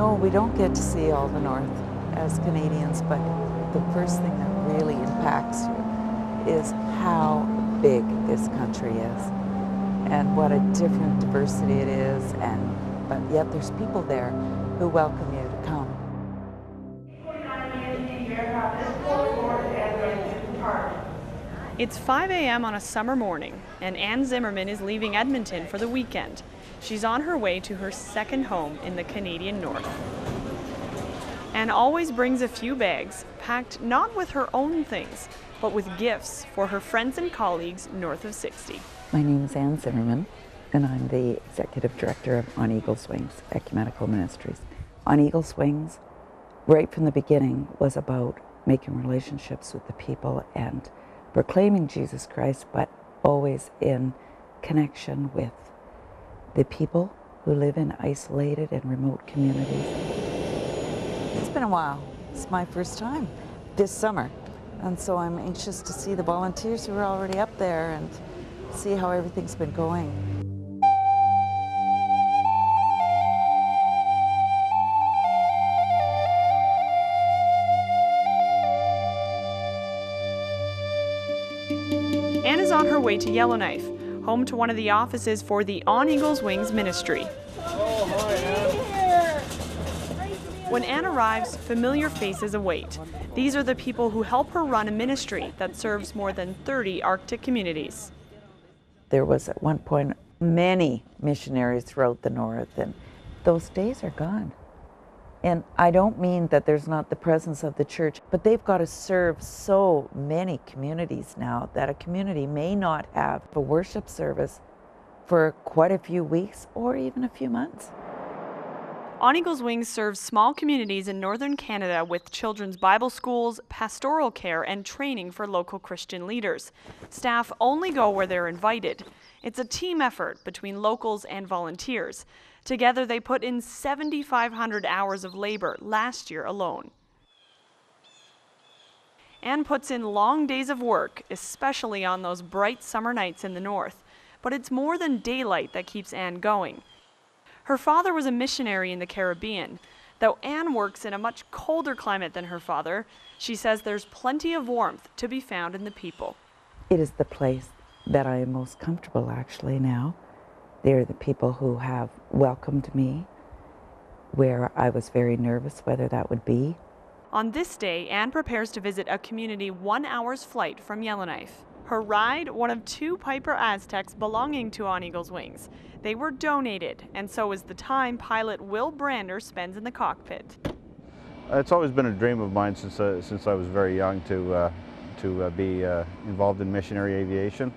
No, we don't get to see all the North as Canadians, but the first thing that really impacts you is how big this country is and what a different diversity it is, but yet there's people there who welcome you to come. It's 5 a.m. on a summer morning, and AnnE Zimmerman is leaving Edmonton for the weekend. She's on her way to her second home in the Canadian North. Anne always brings a few bags, packed not with her own things, but with gifts for her friends and colleagues north of 60. My name is AnnE Zimmerman, and I'm the Executive Director of On Eagle's Wings Ecumenical Ministries. On Eagle's Wings, right from the beginning, was about making relationships with the people and proclaiming Jesus Christ, but always in connection with the people who live in isolated and remote communities. It's been a while. It's my first time this summer, and so I'm anxious to see the volunteers who are already up there and see how everything's been going. Anne is on her way to Yellowknife, home to one of the offices for the On Eagle's Wings ministry. Oh, hi, Anne. When Anne arrives, familiar faces await. These are the people who help her run a ministry that serves more than 30 Arctic communities. There was at one point many missionaries throughout the North, and those days are gone. And I don't mean that there's not the presence of the church, but they've got to serve so many communities now that a community may not have a worship service for quite a few weeks or even a few months. On Eagle's Wings serves small communities in northern Canada with children's Bible schools, pastoral care, and training for local Christian leaders. Staff only go where they're invited. It's a team effort between locals and volunteers. Together, they put in 7,500 hours of labor last year alone. Anne puts in long days of work, especially on those bright summer nights in the north. But it's more than daylight that keeps Anne going. Her father was a missionary in the Caribbean. Though Anne works in a much colder climate than her father, she says there's plenty of warmth to be found in the people. It is the place that I am most comfortable actually now. They're the people who have welcomed me, where I was very nervous whether that would be. On this day, Anne prepares to visit a community 1 hour's flight from Yellowknife. Her ride, one of 2 Piper Aztecs belonging to On Eagle's Wings. They were donated, and so is the time pilot Will Brander spends in the cockpit. It's always been a dream of mine since I was very young to be involved in missionary aviation.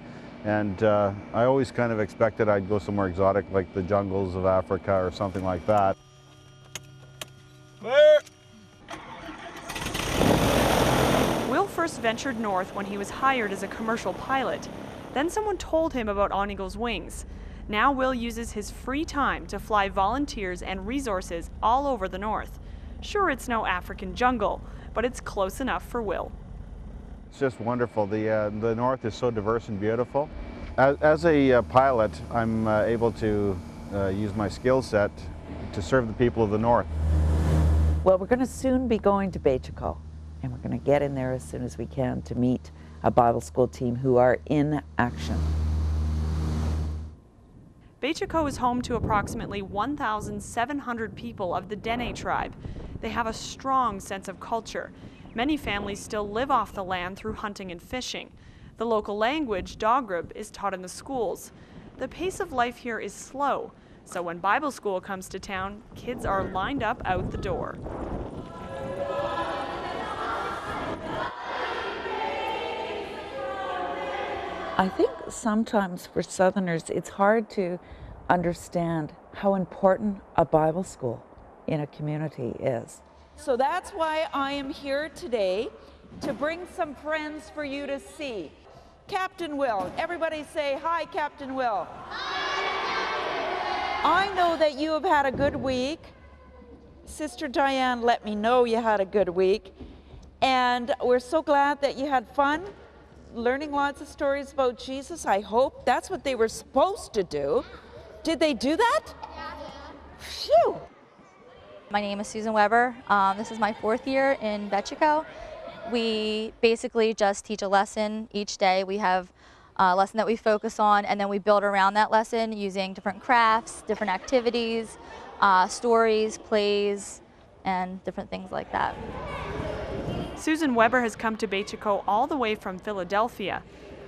And I always kind of expected I'd go somewhere exotic like the jungles of Africa or something like that. Clear. Will first ventured north when he was hired as a commercial pilot. Then someone told him about On Eagle's Wings. Now Will uses his free time to fly volunteers and resources all over the north. Sure, it's no African jungle, but it's close enough for Will. It's just wonderful. The North is so diverse and beautiful. As a pilot, I'm able to use my skill set to serve the people of the North. Well, we're going to soon be going to Bechoko, and we're going to get in there as soon as we can to meet a Bible school team who are in action. Bechoko is home to approximately 1,700 people of the Dene tribe. They have a strong sense of culture. Many families still live off the land through hunting and fishing. The local language, Dogrib, is taught in the schools. The pace of life here is slow, so when Bible school comes to town, kids are lined up out the door. I think sometimes for Southerners it's hard to understand how important a Bible school in a community is. So that's why I am here today, to bring some friends for you to see. Captain Will, everybody say hi, Captain Will. Hi. I know that you have had a good week. Sister Diane let me know you had a good week. And we're so glad that you had fun learning lots of stories about Jesus. I hope that's what they were supposed to do. Did they do that? Yeah. Phew. My name is Susan Weber. This is my 4th year in Bechoko. We basically just teach a lesson each day. We have a lesson that we focus on, and then we build around that lesson using different crafts, different activities, stories, plays, and different things like that. Susan Weber has come to Bechoko all the way from Philadelphia.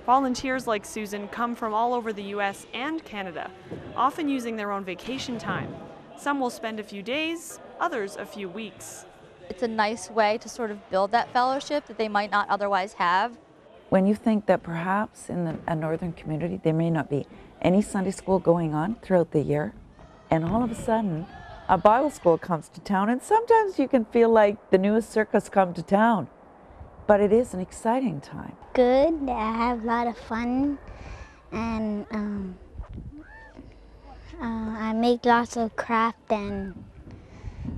Volunteers like Susan come from all over the U.S. and Canada, often using their own vacation time. Some will spend a few days, others a few weeks. It's a nice way to sort of build that fellowship that they might not otherwise have. When you think that perhaps in a northern community there may not be any Sunday school going on throughout the year, and all of a sudden a Bible school comes to town, and sometimes you can feel like the newest circus come to town. But it is an exciting time. Good, I have a lot of fun, and I make lots of craft and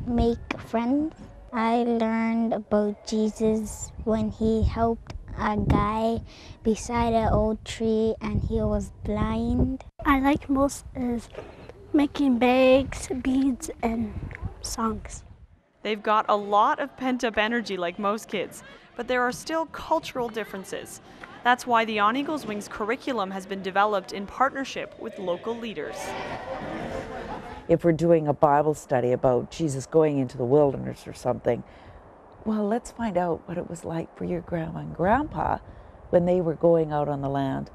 make friends. I learned about Jesus when he helped a guy beside an old tree and he was blind. I like most is making bags, beads, and songs. They've got a lot of pent-up energy like most kids, but there are still cultural differences. That's why the On Eagles Wings curriculum has been developed in partnership with local leaders. If we're doing a Bible study about Jesus going into the wilderness or something, well, let's find out what it was like for your grandma and grandpa when they were going out on the land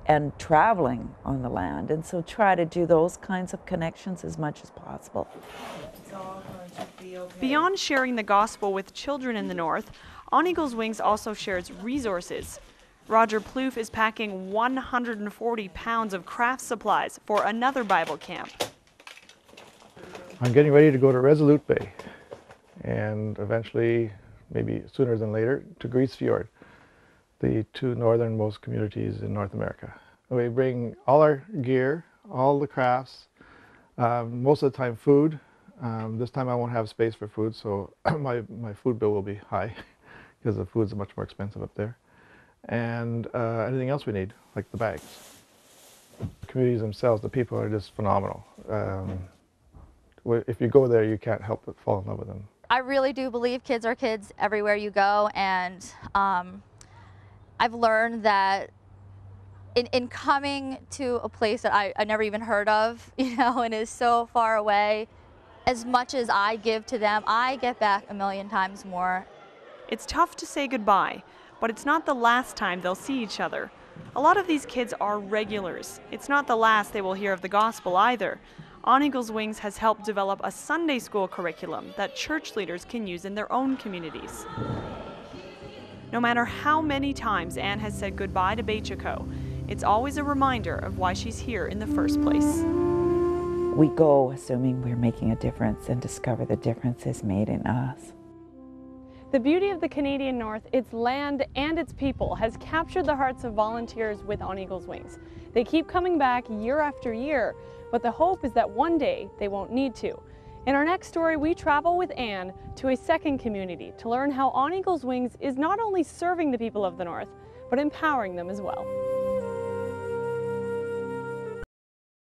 and traveling on the land. And so try to do those kinds of connections as much as possible. Beyond sharing the gospel with children in the north, On Eagles Wings also shares resources. Roger Plouffe is packing 140 pounds of craft supplies for another Bible camp. I'm getting ready to go to Resolute Bay and eventually, maybe sooner than later, to Grise Fiord, the 2 northernmost communities in North America. We bring all our gear, all the crafts, most of the time food. This time I won't have space for food, so my food bill will be high because the food's much more expensive up there. And anything else we need, like the bags. The communities themselves, the people are just phenomenal. If you go there, you can't help but fall in love with them. I really do believe kids are kids everywhere you go, and I've learned that in coming to a place that I never even heard of, and is so far away, as much as I give to them, I get back a million times more. It's tough to say goodbye, but it's not the last time they'll see each other. A lot of these kids are regulars. It's not the last they will hear of the gospel either. On Eagles Wings has helped develop a Sunday school curriculum that church leaders can use in their own communities. No matter how many times AnnE has said goodbye to Bechoko, it's always a reminder of why she's here in the first place. We go assuming we're making a difference and discover the difference is made in us. The beauty of the Canadian North, its land and its people, has captured the hearts of volunteers with On Eagles Wings. They keep coming back year after year, but the hope is that one day they won't need to. In our next story, we travel with AnnE to a second community to learn how On Eagles Wings is not only serving the people of the North, but empowering them as well.